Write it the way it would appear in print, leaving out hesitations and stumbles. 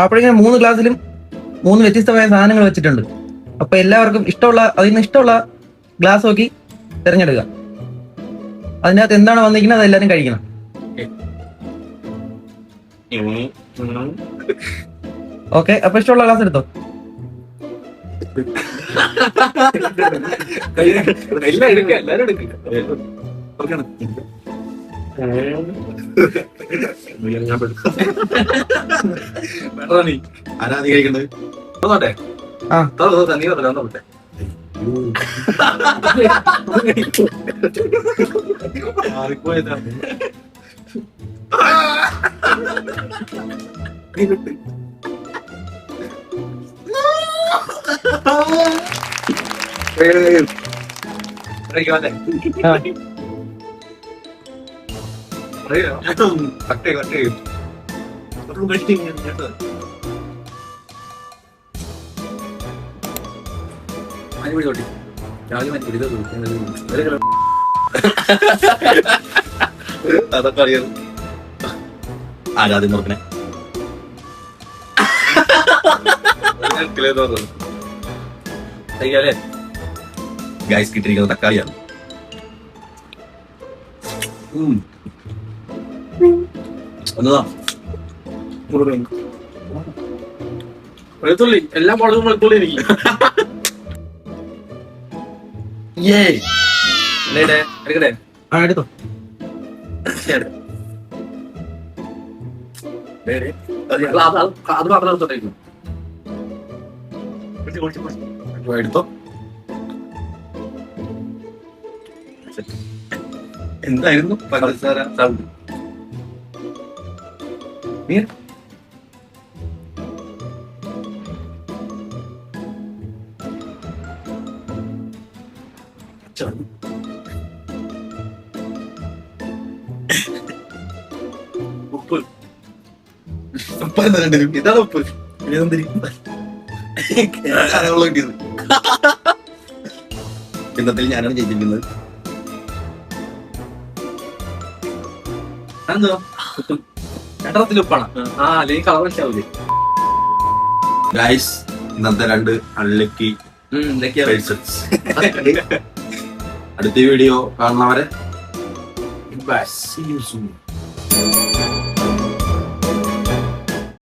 അപ്പോഴിങ്ങനെ 3 ഗ്ലാസ്സിലും 3 വ്യത്യസ്തമായ സാധനങ്ങൾ വെച്ചിട്ടുണ്ട്. അപ്പൊ എല്ലാവർക്കും അതിൽ നിന്ന് ഇഷ്ടമുള്ള ഗ്ലാസ് നോക്കി തിരഞ്ഞെടുക്കുക. അതിനകത്ത് എന്താണ് വന്നിരിക്കുന്നത് അത് എല്ലാവരും കഴിക്കണം. ഓക്കെ, അപ്പൊ ഇഷ്ടമുള്ള ഗ്ലാസ് എടുത്തോ. ആരാധി കഴിക്കണ്ടത്? നീ പറഞ്ഞോട്ടെ. അതൊക്കെ അറിയാം. ആരാദ്യം നോക്കണേ. ഗൈസ് കിട്ടിയിരിക്കുന്നത് തക്കാളിയാണ്. എന്നതാ വെളുത്തുള്ളി എല്ലാം മുളകും വെളുത്തുള്ളി എനിക്ക് എടുക്കട്ടെ. എടുത്തോ. അത് മാത്രം എടുത്തോട്ടേക്കുന്നു. എടുത്തോ. എന്തായിരുന്നു പഞ്ചസാര സൗണ്ട്? ഉപ്പ് ഇതാണ് ഉപ്പ്. കിട്ടിയത് ഇന്നത്തിൽ ഞാനാണ് ജയിച്ചിരിക്കുന്നത്. രണ്ടത്തിൽ ഉപ്പാണ്. അല്ലെങ്കിൽ കളർ വെച്ചാവൂലേ. ഗൈസ് ഇന്നത്തെ 2 അൺലക്കി അടുത്ത വീഡിയോ കാണുന്നവരെ See you soon.